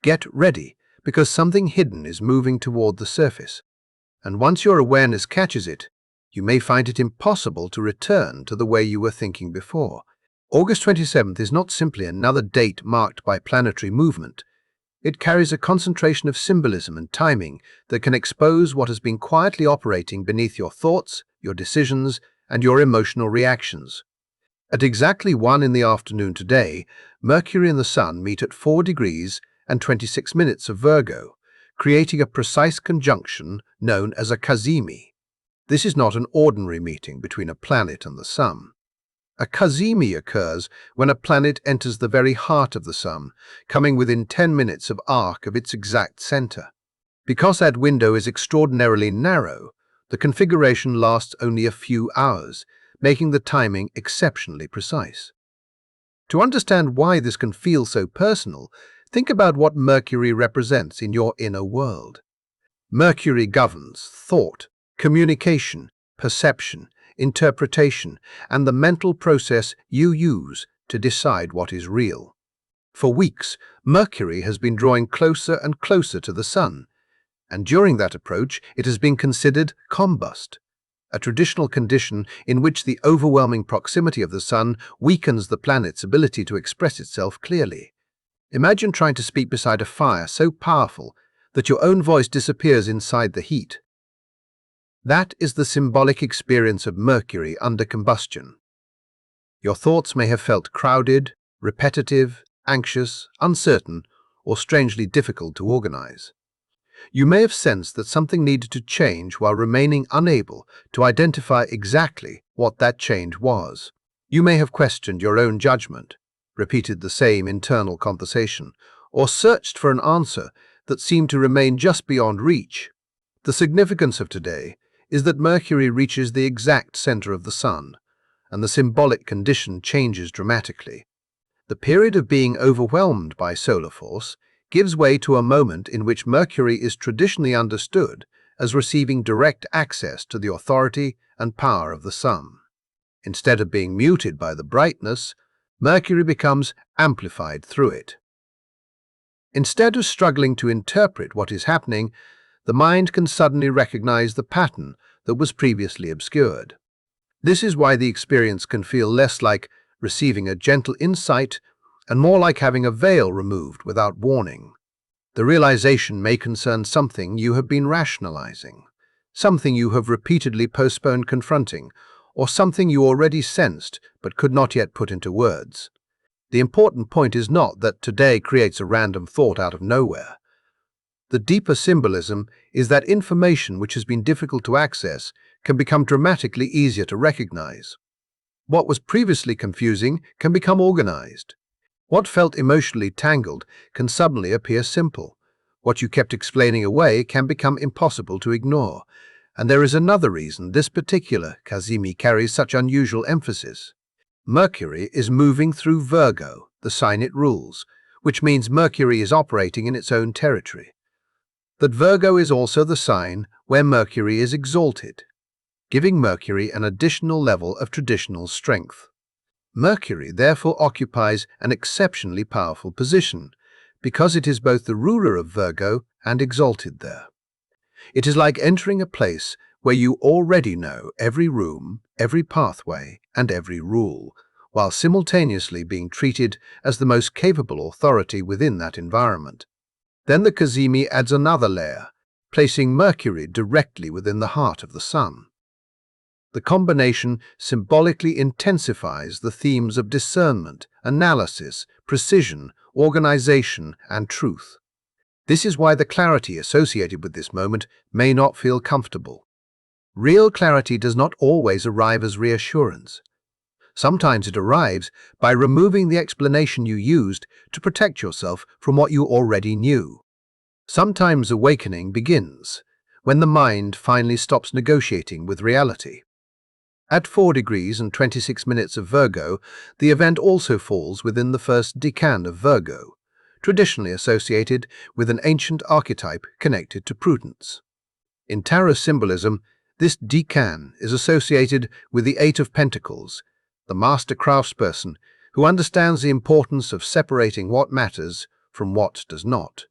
Get ready, because something hidden is moving toward the surface, and once your awareness catches it, you may find it impossible to return to the way you were thinking before. August 27th is not simply another date marked by planetary movement. It carries a concentration of symbolism and timing that can expose what has been quietly operating beneath your thoughts, your decisions, and your emotional reactions. At exactly 1 in the afternoon today, Mercury and the Sun meet at 4 degrees and 26 minutes of Virgo, creating a precise conjunction known as a Kazimi. This is not an ordinary meeting between a planet and the Sun. A Kazimi occurs when a planet enters the very heart of the Sun, coming within 10 minutes of arc of its exact center. Because that window is extraordinarily narrow, the configuration lasts only a few hours, making the timing exceptionally precise. To understand why this can feel so personal, think about what Mercury represents in your inner world. Mercury governs thought, communication, perception, interpretation, and the mental process you use to decide what is real. For weeks, Mercury has been drawing closer and closer to the Sun, and during that approach it has been considered combust, a traditional condition in which the overwhelming proximity of the Sun weakens the planet's ability to express itself clearly. Imagine trying to speak beside a fire so powerful that your own voice disappears inside the heat. That is the symbolic experience of Mercury under combustion. Your thoughts may have felt crowded, repetitive, anxious, uncertain, or strangely difficult to organize. You may have sensed that something needed to change while remaining unable to identify exactly what that change was. You may have questioned your own judgment, repeated the same internal conversation, or searched for an answer that seemed to remain just beyond reach. The significance of today is that Mercury reaches the exact center of the Sun, and the symbolic condition changes dramatically. The period of being overwhelmed by solar force gives way to a moment in which Mercury is traditionally understood as receiving direct access to the authority and power of the Sun. Instead of being muted by the brightness, Mercury becomes amplified through it. Instead of struggling to interpret what is happening, the mind can suddenly recognize the pattern that was previously obscured. This is why the experience can feel less like receiving a gentle insight and more like having a veil removed without warning. The realization may concern something you have been rationalizing, something you have repeatedly postponed confronting, or something you already sensed but could not yet put into words. The important point is not that today creates a random thought out of nowhere. The deeper symbolism is that information which has been difficult to access can become dramatically easier to recognize. What was previously confusing can become organized. What felt emotionally tangled can suddenly appear simple. What you kept explaining away can become impossible to ignore. And there is another reason this particular Kazimi carries such unusual emphasis. Mercury is moving through Virgo, the sign it rules, which means Mercury is operating in its own territory. That Virgo is also the sign where Mercury is exalted, giving Mercury an additional level of traditional strength. Mercury therefore occupies an exceptionally powerful position, because it is both the ruler of Virgo and exalted there. It is like entering a place where you already know every room, every pathway, and every rule, while simultaneously being treated as the most capable authority within that environment. Then the Kazimi adds another layer, placing Mercury directly within the heart of the Sun. The combination symbolically intensifies the themes of discernment, analysis, precision, organization, and truth. This is why the clarity associated with this moment may not feel comfortable. Real clarity does not always arrive as reassurance. Sometimes it arrives by removing the explanation you used to protect yourself from what you already knew. Sometimes awakening begins when the mind finally stops negotiating with reality. At 4 degrees and 26 minutes of Virgo, the event also falls within the first decan of Virgo, traditionally associated with an ancient archetype connected to prudence. In tarot symbolism, this decan is associated with the Eight of Pentacles, the master craftsperson who understands the importance of separating what matters from what does not.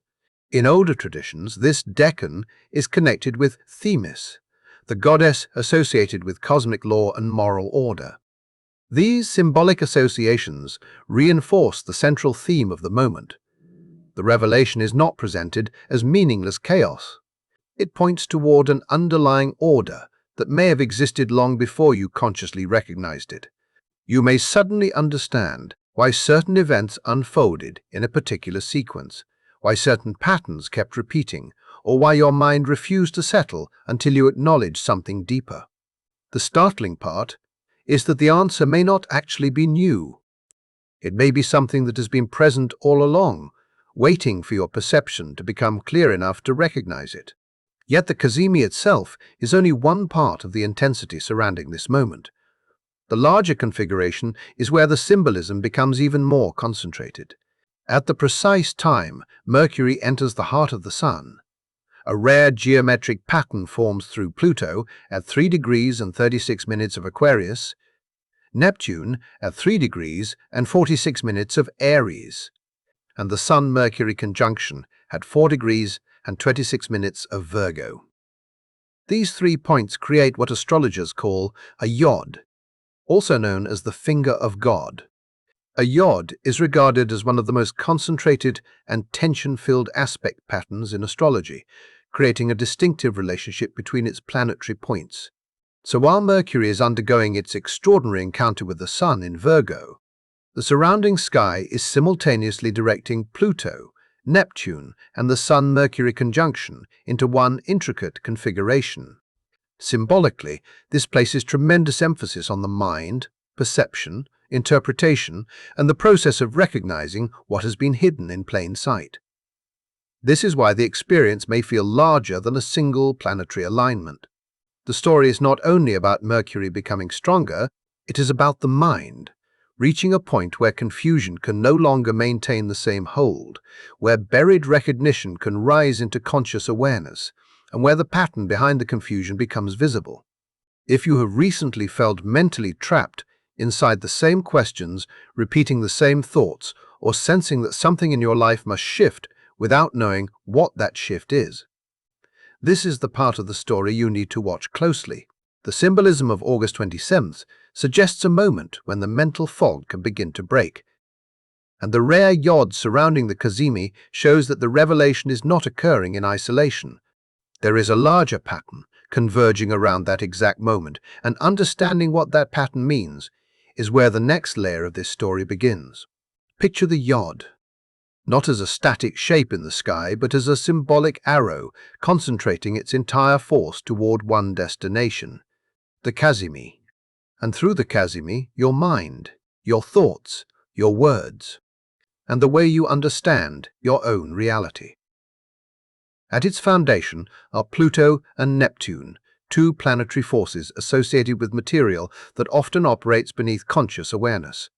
In older traditions, this decan is connected with Themis, the goddess associated with cosmic law and moral order. These symbolic associations reinforce the central theme of the moment. The revelation is not presented as meaningless chaos. It points toward an underlying order that may have existed long before you consciously recognized it. You may suddenly understand why certain events unfolded in a particular sequence, why certain patterns kept repeating, or why your mind refused to settle until you acknowledged something deeper. The startling part is that the answer may not actually be new. It may be something that has been present all along, waiting for your perception to become clear enough to recognize it. Yet the Kazimi itself is only one part of the intensity surrounding this moment. The larger configuration is where the symbolism becomes even more concentrated. At the precise time Mercury enters the heart of the Sun, a rare geometric pattern forms through Pluto at 3 degrees and 36 minutes of Aquarius, Neptune at 3 degrees and 46 minutes of Aries, and the Sun-Mercury conjunction at 4 degrees and 26 minutes of Virgo. These 3 points create what astrologers call a yod, also known as the finger of God. A yod is regarded as one of the most concentrated and tension-filled aspect patterns in astrology, creating a distinctive relationship between its planetary points. So while Mercury is undergoing its extraordinary encounter with the Sun in Virgo, the surrounding sky is simultaneously directing Pluto, Neptune, and the Sun-Mercury conjunction into one intricate configuration. Symbolically, this places tremendous emphasis on the mind, perception, interpretation, and the process of recognizing what has been hidden in plain sight. This is why the experience may feel larger than a single planetary alignment. The story is not only about Mercury becoming stronger, it is about the mind, reaching a point where confusion can no longer maintain the same hold, where buried recognition can rise into conscious awareness, and where the pattern behind the confusion becomes visible. If you have recently felt mentally trapped inside the same questions, repeating the same thoughts, or sensing that something in your life must shift without knowing what that shift is, this is the part of the story you need to watch closely. The symbolism of August 27th suggests a moment when the mental fog can begin to break, and the rare yod surrounding the Kazimi shows that the revelation is not occurring in isolation. There is a larger pattern converging around that exact moment, and understanding what that pattern means is where the next layer of this story begins. Picture the yod, not as a static shape in the sky, but as a symbolic arrow concentrating its entire force toward one destination, the Kazimi. And through the Kazimi, your mind, your thoughts, your words, and the way you understand your own reality. At its foundation are Pluto and Neptune, 2 planetary forces associated with material that often operates beneath conscious awareness.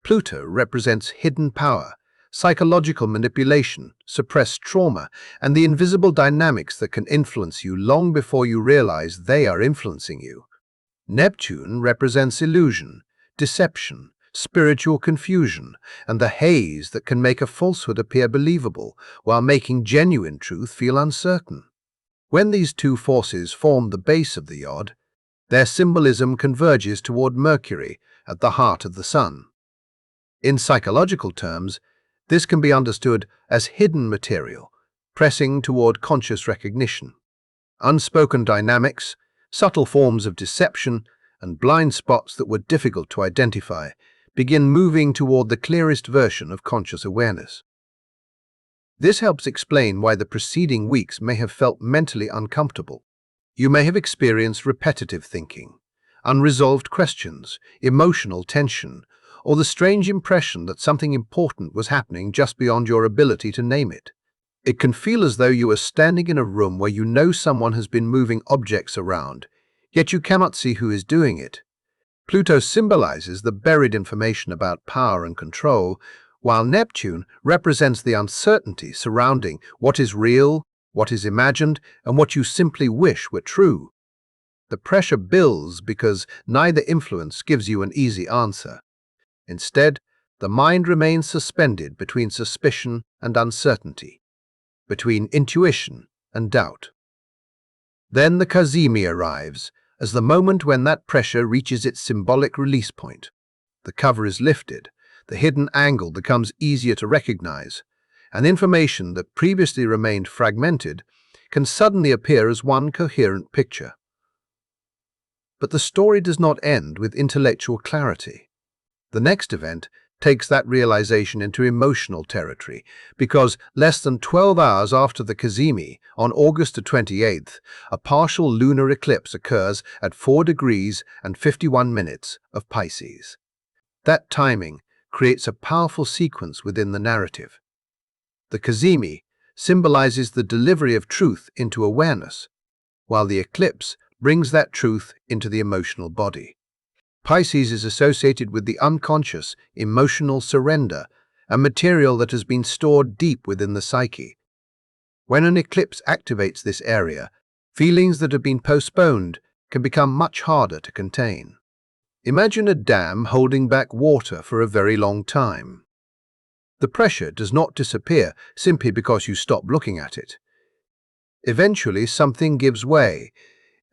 Pluto represents hidden power, psychological manipulation, suppressed trauma, and the invisible dynamics that can influence you long before you realize they are influencing you. Neptune represents illusion, deception, spiritual confusion, and the haze that can make a falsehood appear believable while making genuine truth feel uncertain. When these 2 forces form the base of the yod, their symbolism converges toward Mercury at the heart of the Sun. In psychological terms, this can be understood as hidden material, pressing toward conscious recognition. Unspoken dynamics, subtle forms of deception, and blind spots that were difficult to identify begin moving toward the clearest version of conscious awareness. This helps explain why the preceding weeks may have felt mentally uncomfortable. You may have experienced repetitive thinking, unresolved questions, emotional tension, or the strange impression that something important was happening just beyond your ability to name it. It can feel as though you are standing in a room where you know someone has been moving objects around, yet you cannot see who is doing it. Pluto symbolizes the buried information about power and control, while Neptune represents the uncertainty surrounding what is real, what is imagined, and what you simply wish were true. The pressure builds because neither influence gives you an easy answer. Instead, the mind remains suspended between suspicion and uncertainty. between intuition and doubt. Then the Kazimi arrives, as the moment when that pressure reaches its symbolic release point. The cover is lifted, the hidden angle becomes easier to recognize, and information that previously remained fragmented can suddenly appear as one coherent picture. But the story does not end with intellectual clarity. The next event takes that realization into emotional territory, because less than 12 hours after the Kazimi, on August the 28th, a partial lunar eclipse occurs at 4 degrees and 51 minutes of Pisces. That timing creates a powerful sequence within the narrative. The Kazimi symbolizes the delivery of truth into awareness, while the eclipse brings that truth into the emotional body. Pisces is associated with the unconscious, emotional surrender, a material that has been stored deep within the psyche. When an eclipse activates this area, feelings that have been postponed can become much harder to contain. Imagine a dam holding back water for a very long time. The pressure does not disappear simply because you stop looking at it. Eventually, something gives way,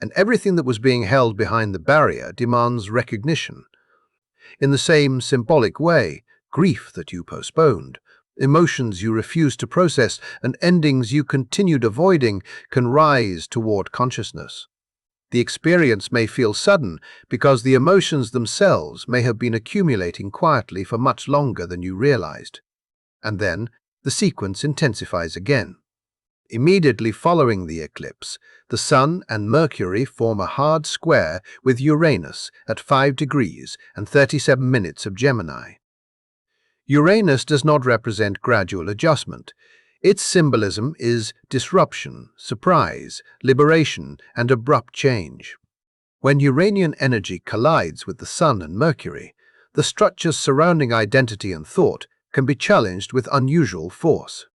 and everything that was being held behind the barrier demands recognition. In the same symbolic way, grief that you postponed, emotions you refused to process, and endings you continued avoiding can rise toward consciousness. The experience may feel sudden because the emotions themselves may have been accumulating quietly for much longer than you realized. And then, the sequence intensifies again. Immediately following the eclipse, the Sun and Mercury form a hard square with Uranus at 5 degrees and 37 minutes of Gemini. Uranus does not represent gradual adjustment. Its symbolism is disruption, surprise, liberation, and abrupt change. When Uranian energy collides with the Sun and Mercury, the structures surrounding identity and thought can be challenged with unusual force.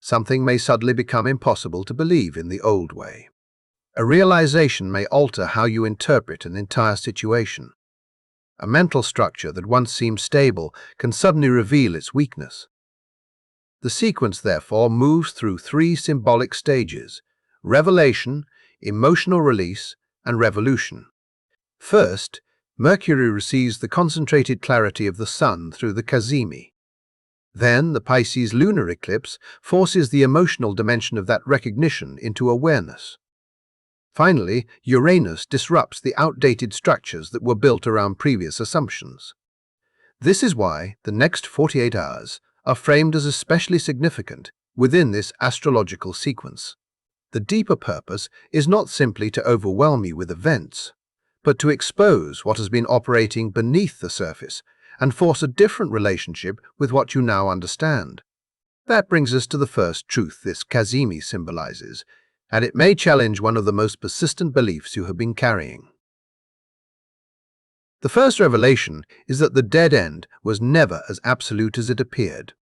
Something may suddenly become impossible to believe in the old way. A realization may alter how you interpret an entire situation. A mental structure that once seemed stable can suddenly reveal its weakness. The sequence, therefore, moves through 3 symbolic stages: revelation, emotional release, and revolution. First, Mercury receives the concentrated clarity of the Sun through the Kazimi. Then, the Pisces lunar eclipse forces the emotional dimension of that recognition into awareness. Finally, Uranus disrupts the outdated structures that were built around previous assumptions. This is why the next 48 hours are framed as especially significant within this astrological sequence. The deeper purpose is not simply to overwhelm you with events, but to expose what has been operating beneath the surface and force a different relationship with what you now understand. That brings us to the first truth this Kazimi symbolizes, and it may challenge one of the most persistent beliefs you have been carrying. The first revelation is that the dead end was never as absolute as it appeared.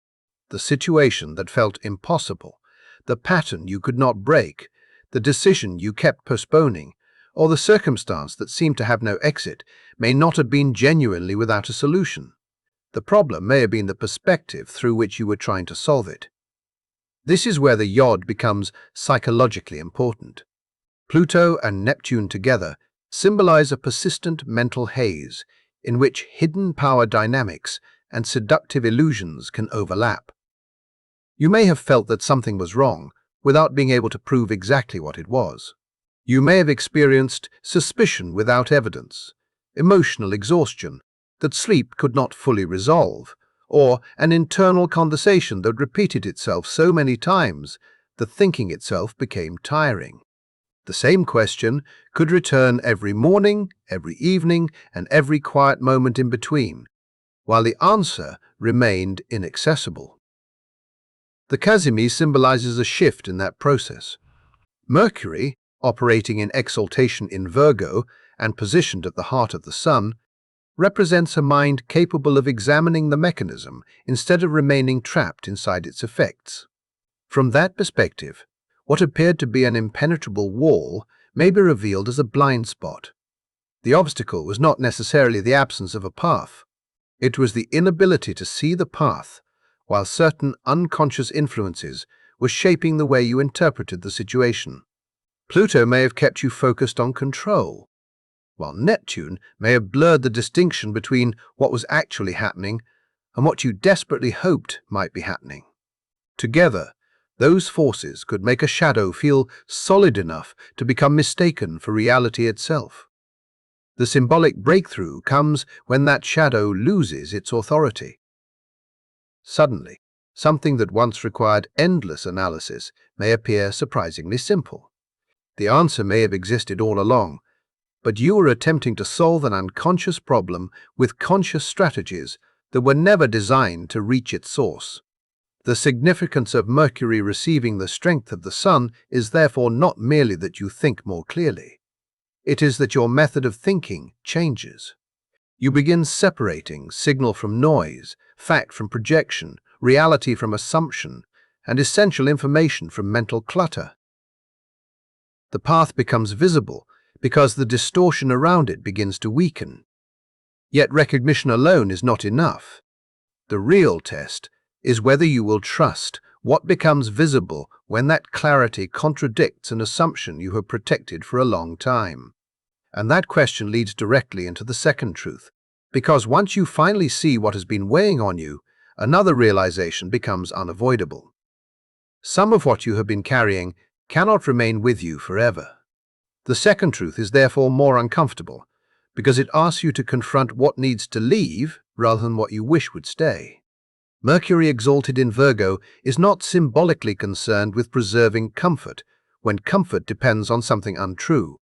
The situation that felt impossible, the pattern you could not break, the decision you kept postponing, or the circumstance that seemed to have no exit may not have been genuinely without a solution. The problem may have been the perspective through which you were trying to solve it. This is where the yod becomes psychologically important. Pluto and Neptune together symbolize a persistent mental haze in which hidden power dynamics and seductive illusions can overlap. You may have felt that something was wrong without being able to prove exactly what it was. You may have experienced suspicion without evidence, emotional exhaustion that sleep could not fully resolve, or an internal conversation that repeated itself so many times that thinking itself became tiring. The same question could return every morning, every evening, and every quiet moment in between, while the answer remained inaccessible. The Kazimi symbolizes a shift in that process. Mercury, operating in exaltation in Virgo and positioned at the heart of the Sun, represents a mind capable of examining the mechanism instead of remaining trapped inside its effects. From that perspective, what appeared to be an impenetrable wall may be revealed as a blind spot. The obstacle was not necessarily the absence of a path. It was the inability to see the path, while certain unconscious influences was shaping the way you interpreted the situation. Pluto may have kept you focused on control, while Neptune may have blurred the distinction between what was actually happening and what you desperately hoped might be happening. Together, those forces could make a shadow feel solid enough to become mistaken for reality itself. The symbolic breakthrough comes when that shadow loses its authority. Suddenly, something that once required endless analysis may appear surprisingly simple. The answer may have existed all along, but you were attempting to solve an unconscious problem with conscious strategies that were never designed to reach its source. The significance of Mercury receiving the strength of the Sun is therefore not merely that you think more clearly. It is that your method of thinking changes. You begin separating signal from noise, fact from projection, reality from assumption, and essential information from mental clutter. The path becomes visible because the distortion around it begins to weaken. Yet recognition alone is not enough. The real test is whether you will trust what becomes visible when that clarity contradicts an assumption you have protected for a long time. And that question leads directly into the second truth, because once you finally see what has been weighing on you, another realization becomes unavoidable. Some of what you have been carrying cannot remain with you forever. The second truth is therefore more uncomfortable, because it asks you to confront what needs to leave rather than what you wish would stay. Mercury exalted in Virgo is not symbolically concerned with preserving comfort when comfort depends on something untrue.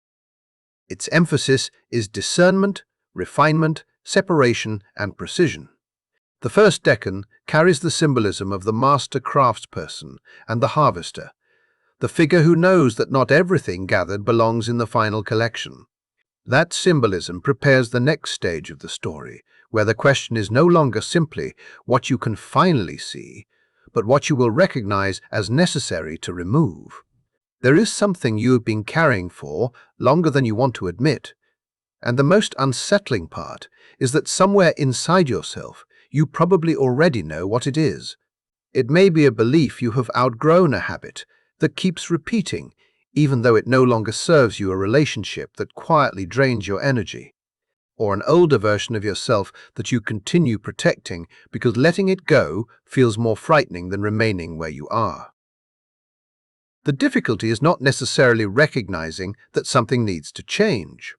Its emphasis is discernment, refinement, separation, and precision. The first decan carries the symbolism of the master craftsperson and the harvester, the figure who knows that not everything gathered belongs in the final collection. That symbolism prepares the next stage of the story, where the question is no longer simply what you can finally see, but what you will recognize as necessary to remove. There is something you have been carrying for longer than you want to admit, and the most unsettling part is that somewhere inside yourself, you probably already know what it is. It may be a belief you have outgrown, a habit that keeps repeating, even though it no longer serves you, a relationship that quietly drains your energy, or an older version of yourself that you continue protecting because letting it go feels more frightening than remaining where you are. The difficulty is not necessarily recognizing that something needs to change.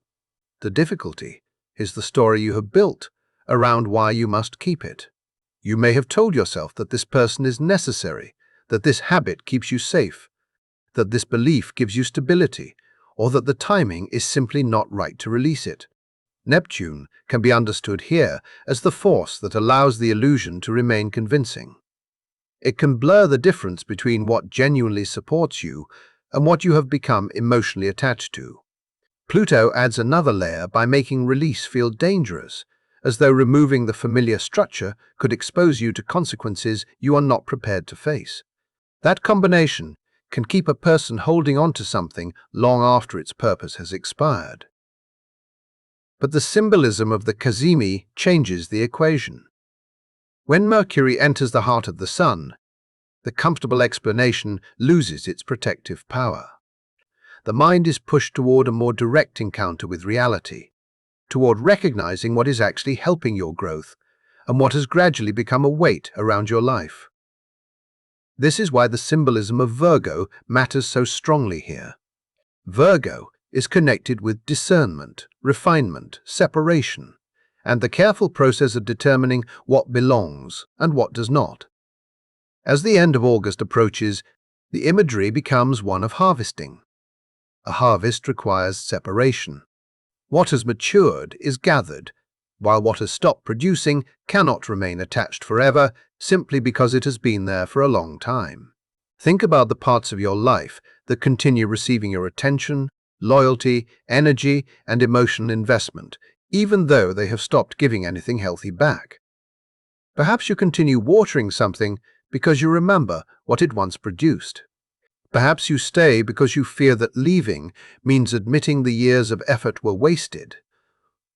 The difficulty is the story you have built around why you must keep it. You may have told yourself that this person is necessary, that this habit keeps you safe, that this belief gives you stability, or that the timing is simply not right to release it. Neptune can be understood here as the force that allows the illusion to remain convincing. It can blur the difference between what genuinely supports you and what you have become emotionally attached to. Pluto adds another layer by making release feel dangerous, as though removing the familiar structure could expose you to consequences you are not prepared to face. That combination can keep a person holding on to something long after its purpose has expired. But the symbolism of the Kazimi changes the equation. When Mercury enters the heart of the Sun, the comfortable explanation loses its protective power. The mind is pushed toward a more direct encounter with reality, toward recognizing what is actually helping your growth and what has gradually become a weight around your life. This is why the symbolism of Virgo matters so strongly here. Virgo is connected with discernment, refinement, separation, and the careful process of determining what belongs and what does not. As the end of August approaches, the imagery becomes one of harvesting. A harvest requires separation. What has matured is gathered, while what has stopped producing cannot remain attached forever simply because it has been there for a long time. Think about the parts of your life that continue receiving your attention, loyalty, energy, and emotional investment, even though they have stopped giving anything healthy back. Perhaps you continue watering something because you remember what it once produced. Perhaps you stay because you fear that leaving means admitting the years of effort were wasted.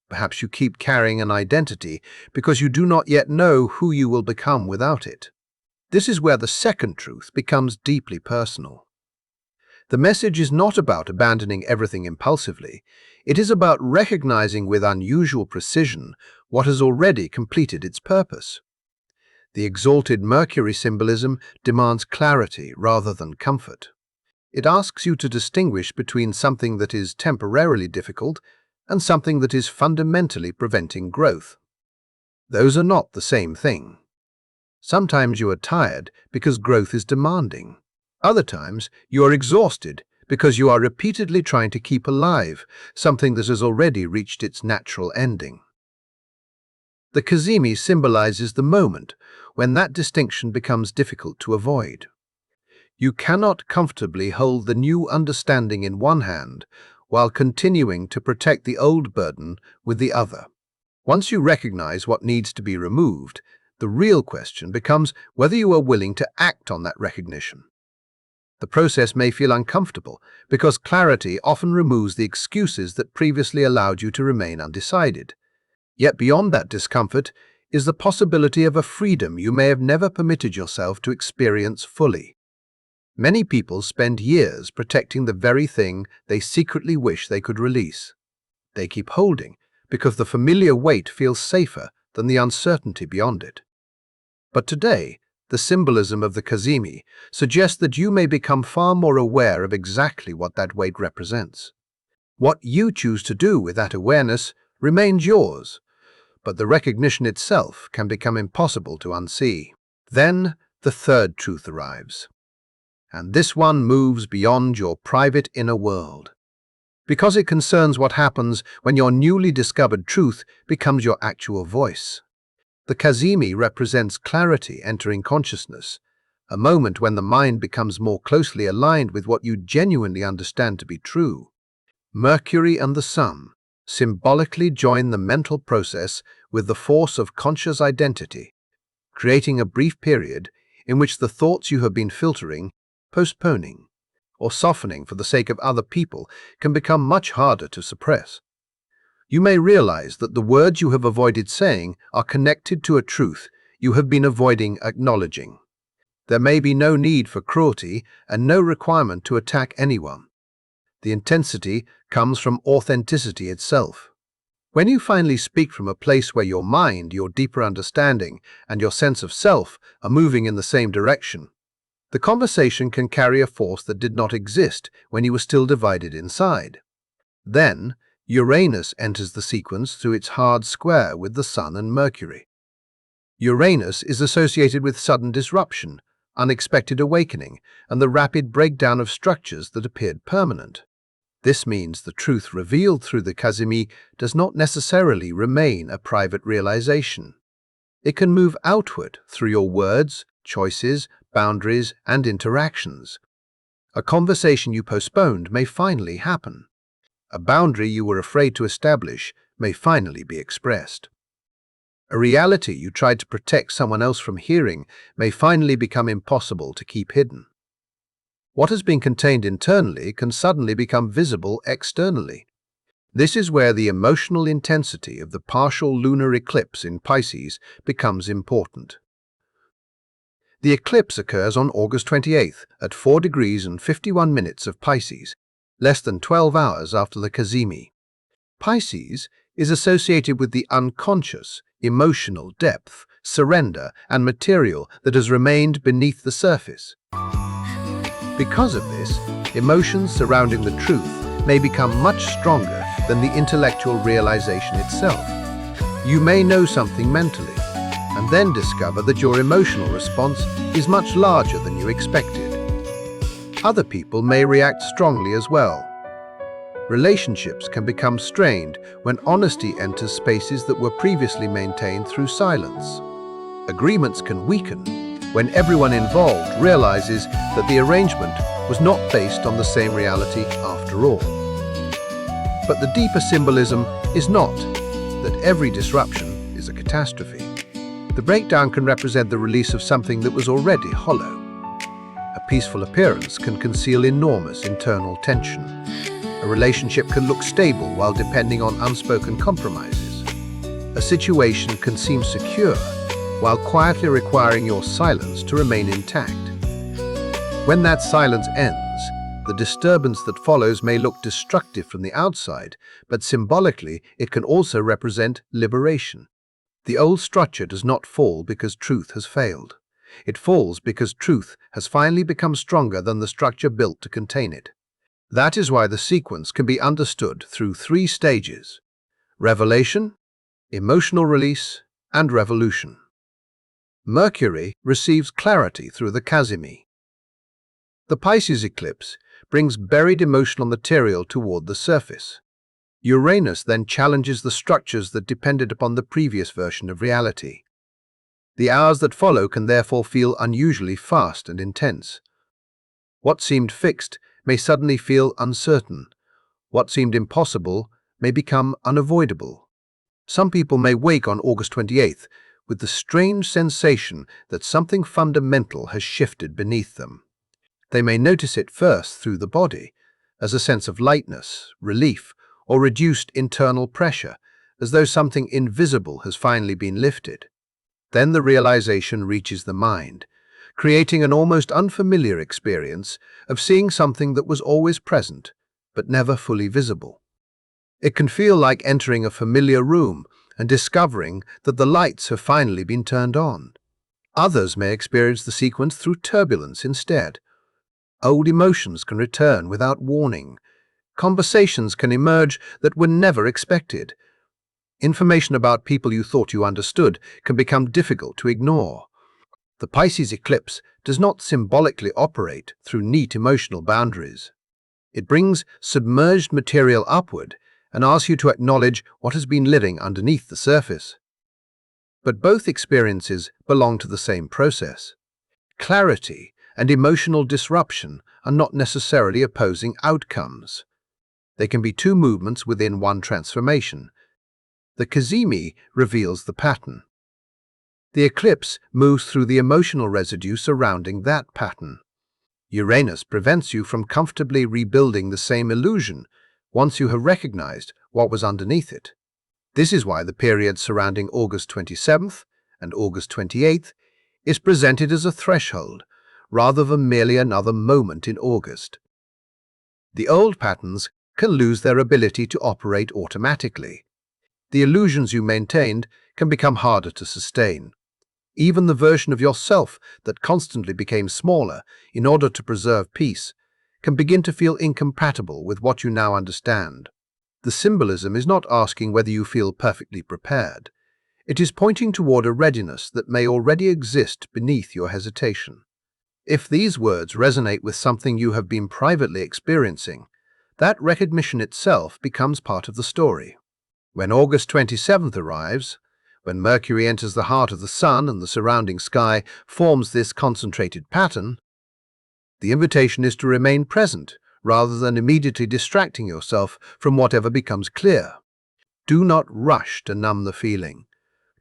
Perhaps you keep carrying an identity because you do not yet know who you will become without it. This is where the second truth becomes deeply personal. The message is not about abandoning everything impulsively. It is about recognizing with unusual precision what has already completed its purpose. The exalted Mercury symbolism demands clarity rather than comfort. It asks you to distinguish between something that is temporarily difficult and something that is fundamentally preventing growth. Those are not the same thing. Sometimes you are tired because growth is demanding. Other times you are exhausted because you are repeatedly trying to keep alive something that has already reached its natural ending. The Kazimi symbolizes the moment when that distinction becomes difficult to avoid. You cannot comfortably hold the new understanding in one hand while continuing to protect the old burden with the other. Once you recognize what needs to be removed, the real question becomes whether you are willing to act on that recognition. The process may feel uncomfortable because clarity often removes the excuses that previously allowed you to remain undecided. Yet beyond that discomfort is the possibility of a freedom you may have never permitted yourself to experience fully. Many people spend years protecting the very thing they secretly wish they could release. They keep holding because the familiar weight feels safer than the uncertainty beyond it. But today, the symbolism of the Kazimi suggests that you may become far more aware of exactly what that weight represents. What you choose to do with that awareness remains yours, but the recognition itself can become impossible to unsee. Then the third truth arrives. And this one moves beyond your private inner world. Because it concerns what happens when your newly discovered truth becomes your actual voice. The Kazimi represents clarity entering consciousness, a moment when the mind becomes more closely aligned with what you genuinely understand to be true. Mercury and the Sun symbolically join the mental process with the force of conscious identity, creating a brief period in which the thoughts you have been filtering, postponing, or softening for the sake of other people can become much harder to suppress. You may realize that the words you have avoided saying are connected to a truth you have been avoiding acknowledging. There may be no need for cruelty and no requirement to attack anyone. The intensity comes from authenticity itself. When you finally speak from a place where your mind, your deeper understanding, and your sense of self are moving in the same direction, the conversation can carry a force that did not exist when you were still divided inside. Then, Uranus enters the sequence through its hard square with the Sun and Mercury. Uranus is associated with sudden disruption, unexpected awakening, and the rapid breakdown of structures that appeared permanent. This means the truth revealed through the Kazimi does not necessarily remain a private realization. It can move outward through your words, choices, boundaries, and interactions. A conversation you postponed may finally happen. A boundary you were afraid to establish may finally be expressed. A reality you tried to protect someone else from hearing may finally become impossible to keep hidden. What has been contained internally can suddenly become visible externally. This is where the emotional intensity of the partial lunar eclipse in Pisces becomes important. The eclipse occurs on August 28th at 4 degrees and 51 minutes of Pisces, less than 12 hours after the Kazimi. Pisces is associated with the unconscious, emotional depth, surrender, and material that has remained beneath the surface. Because of this, emotions surrounding the truth may become much stronger than the intellectual realization itself. You may know something mentally, and then discover that your emotional response is much larger than you expected. Other people may react strongly as well. Relationships can become strained when honesty enters spaces that were previously maintained through silence. Agreements can weaken when everyone involved realizes that the arrangement was not based on the same reality after all. But the deeper symbolism is not that every disruption is a catastrophe. The breakdown can represent the release of something that was already hollow. A peaceful appearance can conceal enormous internal tension. A relationship can look stable while depending on unspoken compromises. A situation can seem secure, while quietly requiring your silence to remain intact. When that silence ends, the disturbance that follows may look destructive from the outside, but symbolically it can also represent liberation. The old structure does not fall because truth has failed. It falls because truth has finally become stronger than the structure built to contain it. That is why the sequence can be understood through 3 stages: revelation, emotional release, and revolution. Mercury receives clarity through the Kazimi. The Pisces eclipse brings buried emotional material toward the surface. Uranus then challenges the structures that depended upon the previous version of reality. The hours that follow can therefore feel unusually fast and intense. What seemed fixed may suddenly feel uncertain. What seemed impossible may become unavoidable. Some people may wake on August 28th with the strange sensation that something fundamental has shifted beneath them. They may notice it first through the body, as a sense of lightness, relief, or reduced internal pressure, as though something invisible has finally been lifted. Then the realization reaches the mind, creating an almost unfamiliar experience of seeing something that was always present, but never fully visible. It can feel like entering a familiar room and discovering that the lights have finally been turned on. Others may experience the sequence through turbulence instead. Old emotions can return without warning. Conversations can emerge that were never expected. Information about people you thought you understood can become difficult to ignore. The Pisces eclipse does not symbolically operate through neat emotional boundaries. It brings submerged material upward and asks you to acknowledge what has been living underneath the surface. But both experiences belong to the same process. Clarity and emotional disruption are not necessarily opposing outcomes. They can be 2 movements within one transformation. The Kazimi reveals the pattern. The eclipse moves through the emotional residue surrounding that pattern. Uranus prevents you from comfortably rebuilding the same illusion once you have recognized what was underneath it. This is why the period surrounding August 27th and August 28th is presented as a threshold, rather than merely another moment in August. The old patterns can lose their ability to operate automatically. The illusions you maintained can become harder to sustain. Even the version of yourself that constantly became smaller in order to preserve peace can begin to feel incompatible with what you now understand. The symbolism is not asking whether you feel perfectly prepared. It is pointing toward a readiness that may already exist beneath your hesitation. If these words resonate with something you have been privately experiencing, that recognition itself becomes part of the story. When August 27th arrives, when Mercury enters the heart of the Sun and the surrounding sky forms this concentrated pattern, the invitation is to remain present rather than immediately distracting yourself from whatever becomes clear. Do not rush to numb the feeling.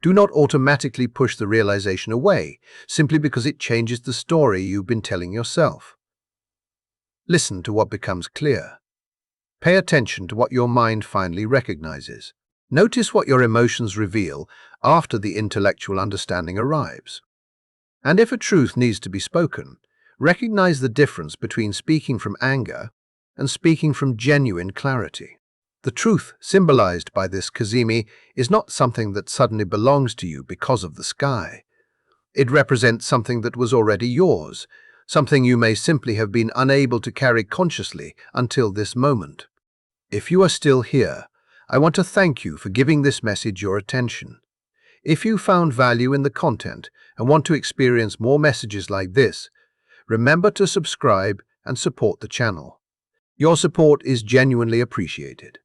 Do not automatically push the realization away simply because it changes the story you've been telling yourself. Listen to what becomes clear. Pay attention to what your mind finally recognizes. Notice what your emotions reveal after the intellectual understanding arrives. And if a truth needs to be spoken, recognize the difference between speaking from anger and speaking from genuine clarity. The truth symbolized by this Kazimi is not something that suddenly belongs to you because of the sky. It represents something that was already yours, something you may simply have been unable to carry consciously until this moment. If you are still here, I want to thank you for giving this message your attention. If you found value in the content and want to experience more messages like this, remember to subscribe and support the channel. Your support is genuinely appreciated.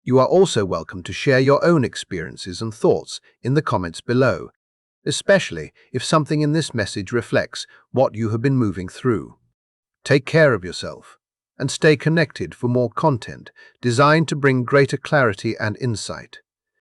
You are also welcome to share your own experiences and thoughts in the comments below, especially if something in this message reflects what you have been moving through. Take care of yourself and stay connected for more content designed to bring greater clarity and insight.